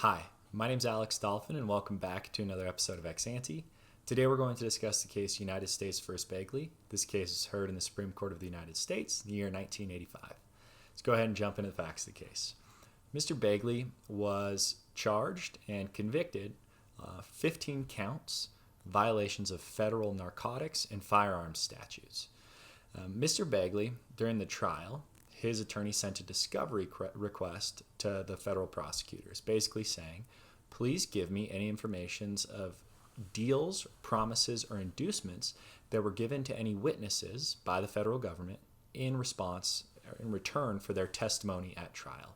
Hi, my name is Alex Dolphin, and welcome back to another episode of Ex Ante. Today we're going to discuss the case United States v. Bagley. This case is heard in the Supreme Court of the United States in the year 1985. Let's go ahead and jump into the facts of the case. Mr. Bagley was charged and convicted 15 counts, violations of federal narcotics and firearms statutes. Mr. Bagley, during the trial, his attorney sent a discovery request to the federal prosecutors, basically saying, please give me any information of deals, promises, or inducements that were given to any witnesses by the federal government in return for their testimony at trial.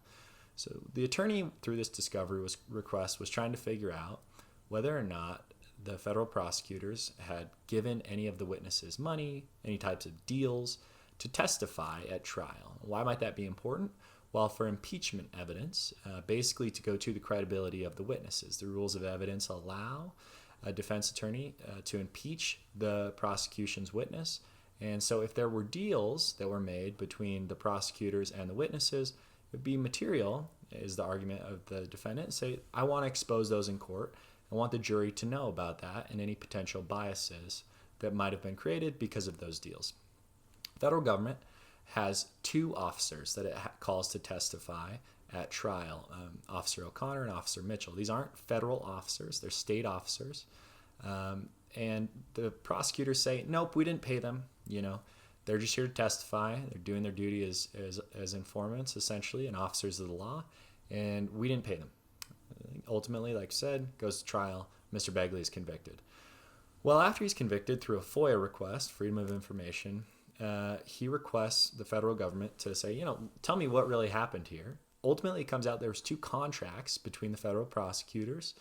So the attorney, through this discovery request, was trying to figure out whether or not the federal prosecutors had given any of the witnesses money, any types of deals, to testify at trial. Why might that be important? Well, for impeachment evidence, basically to go to the credibility of the witnesses. The rules of evidence allow a defense attorney to impeach the prosecution's witness. And so if there were deals that were made between the prosecutors and the witnesses, it would be material, is the argument of the defendant. Say, I want to expose those in court. I want the jury to know about that and any potential biases that might have been created because of those deals. Federal government has two officers that it calls to testify at trial, Officer O'Connor and Officer Mitchell. These aren't federal officers, they're state officers. And the prosecutors say, nope, we didn't pay them. They're just here to testify. They're doing their duty as informants, essentially, and officers of the law, and we didn't pay them. Ultimately, like I said, goes to trial. Mr. Bagley is convicted. Well, after he's convicted through a FOIA request, Freedom of Information, he requests the federal government to say, tell me what really happened here. Ultimately, it comes out there was two contracts between the federal prosecutors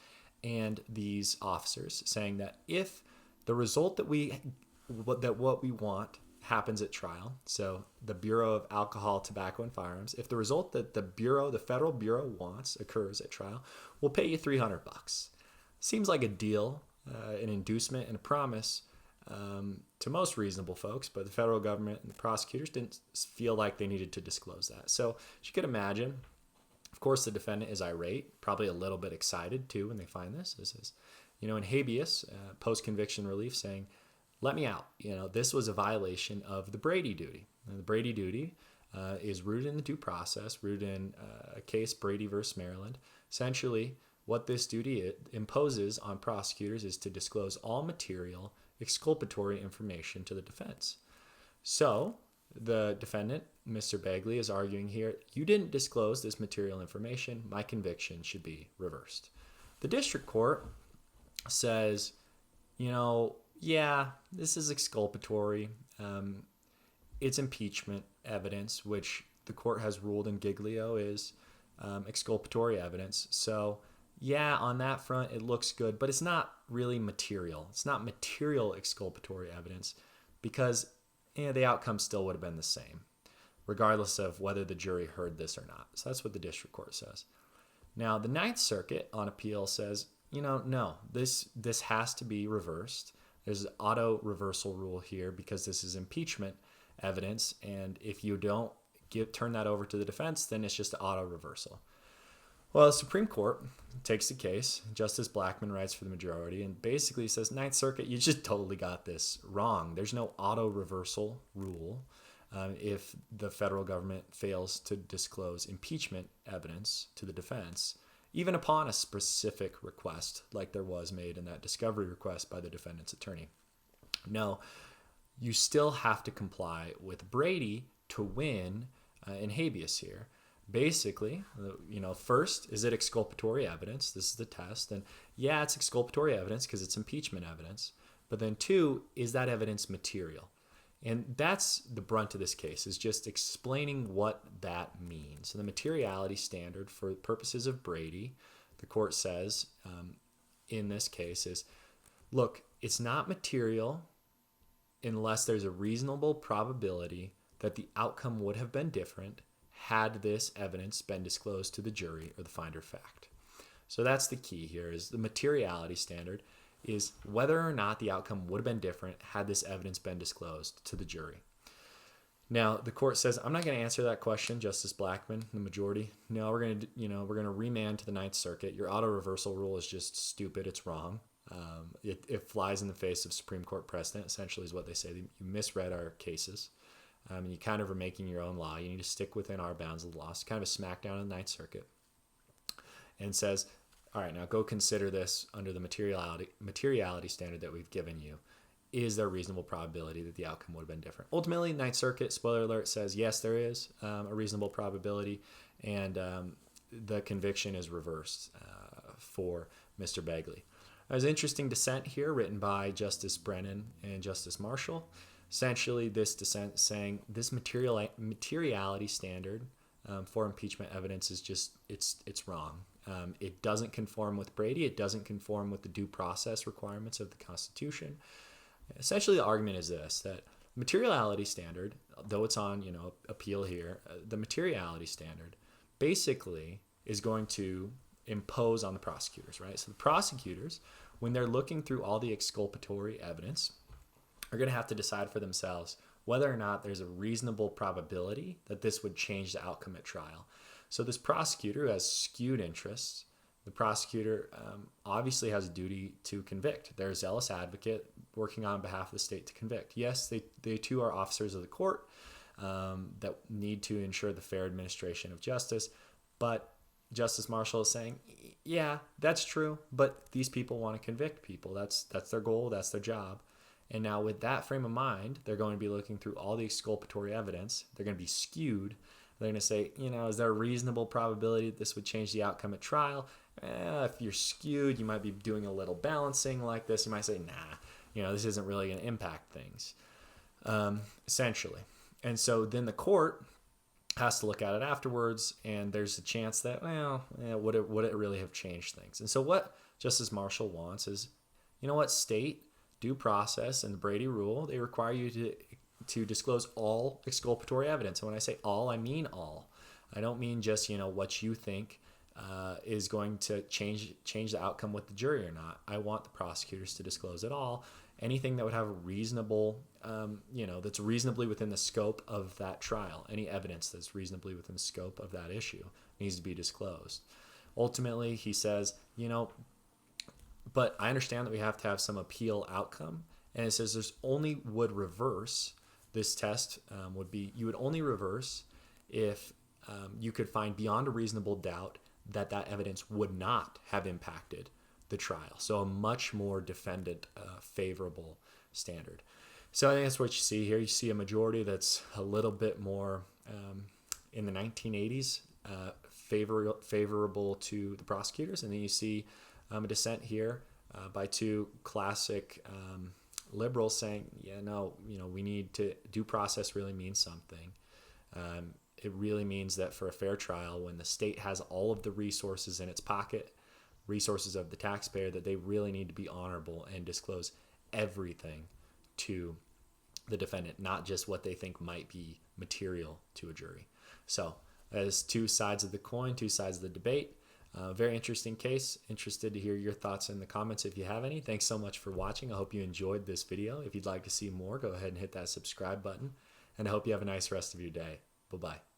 and these officers saying that if the result that what we want happens at trial, so the Bureau of Alcohol, Tobacco, and Firearms, if the result that the federal bureau wants occurs at trial, we'll pay you $300. Seems like a deal, an inducement, and a promise to most reasonable folks, but the federal government and the prosecutors didn't feel like they needed to disclose that. So as you could imagine, of course, the defendant is irate, probably a little bit excited too when they find this. This is, in habeas, post-conviction relief, saying, let me out. This was a violation of the Brady duty. And the Brady duty is rooted in the due process, rooted in a case, Brady versus Maryland. Essentially, what this duty imposes on prosecutors is to disclose all material exculpatory information to the defense. So the defendant, Mr. Bagley, is arguing here, you didn't disclose this material information. My conviction should be reversed. The district court says, yeah, this is exculpatory. It's impeachment evidence, which the court has ruled in Giglio is exculpatory evidence. So yeah, on that front, it looks good, but it's not really material. It's not material exculpatory evidence because the outcome still would have been the same, regardless of whether the jury heard this or not. So that's what the district court says. Now, the Ninth Circuit on appeal says, no, this has to be reversed. There's an auto reversal rule here because this is impeachment evidence, and if you don't turn that over to the defense, then it's just an auto reversal. Well, the Supreme Court takes the case. Justice Blackmun writes for the majority and basically says, Ninth Circuit, you just totally got this wrong. There's no auto reversal rule if the federal government fails to disclose impeachment evidence to the defense, even upon a specific request like there was made in that discovery request by the defendant's attorney. No, you still have to comply with Brady to win in habeas here. Basically, first, is it exculpatory evidence? This is the test. And yeah, it's exculpatory evidence because it's impeachment evidence. But then two, is that evidence material? And that's the brunt of this case, is just explaining what that means. And the materiality standard for purposes of Brady, the court says in this case is, look, it's not material unless there's a reasonable probability that the outcome would have been different had this evidence been disclosed to the jury or the finder of fact. So that's the key here, is the materiality standard is whether or not the outcome would have been different had this evidence been disclosed to the jury. Now the court says, I'm not going to answer that question, Justice Blackmun, the majority. No, we're going to remand to the Ninth Circuit. Your auto reversal rule is just stupid. It's wrong. It flies in the face of Supreme Court precedent, essentially is what they say. You misread our cases. And you kind of are making your own law. You need to stick within our bounds of the law. It's kind of a smackdown in the Ninth Circuit. And says, all right, now go consider this under the materiality standard that we've given you. Is there a reasonable probability that the outcome would have been different? Ultimately, Ninth Circuit, spoiler alert, says yes, there is a reasonable probability, and the conviction is reversed for Mr. Bagley. There's an interesting dissent here written by Justice Brennan and Justice Marshall. Essentially, this dissent saying this materiality standard for impeachment evidence is just, it's wrong. It doesn't conform with Brady. It doesn't conform with the due process requirements of the Constitution. Essentially, the argument is this, that materiality standard, though it's on appeal here, the materiality standard basically is going to impose on the prosecutors, right? So the prosecutors, when they're looking through all the exculpatory evidence, are going to have to decide for themselves whether or not there's a reasonable probability that this would change the outcome at trial. So this prosecutor who has skewed interests, the prosecutor obviously has a duty to convict. They're a zealous advocate working on behalf of the state to convict. Yes, they too are officers of the court that need to ensure the fair administration of justice. But Justice Marshall is saying, yeah, that's true, but these people want to convict people. That's their goal. That's their job. And now with that frame of mind, they're going to be looking through all the exculpatory evidence. They're going to be skewed. They're going to say, is there a reasonable probability that this would change the outcome at trial? If you're skewed, you might be doing a little balancing like this. You might say, nah, this isn't really going to impact things, essentially. And so then the court has to look at it afterwards, and there's a chance that, would it really have changed things? And so what Justice Marshall wants is, state due process and the Brady rule, they require you to disclose all exculpatory evidence. And when I say all, I mean all. I don't mean just, what you think is going to change the outcome with the jury or not. I want the prosecutors to disclose it all. Anything that would have a reasonable, that's reasonably within the scope of that trial. Any evidence that's reasonably within the scope of that issue needs to be disclosed. Ultimately, he says, but I understand that we have to have some appeal outcome. And it says this test would be, you would only reverse if you could find beyond a reasonable doubt that evidence would not have impacted the trial. So a much more defendant favorable standard. So I think that's what you see here. You see a majority that's a little bit more in the 1980s favorable to the prosecutors. And then you see a dissent here by two classic liberals saying, we need to, due process really means something. It really means that for a fair trial, when the state has all of the resources in its pocket, resources of the taxpayer, that they really need to be honorable and disclose everything to the defendant, not just what they think might be material to a jury. So as two sides of the coin, two sides of the debate. Very interesting case. Interested to hear your thoughts in the comments if you have any. Thanks so much for watching. I hope you enjoyed this video. If you'd like to see more, go ahead and hit that subscribe button. And I hope you have a nice rest of your day. Bye-bye.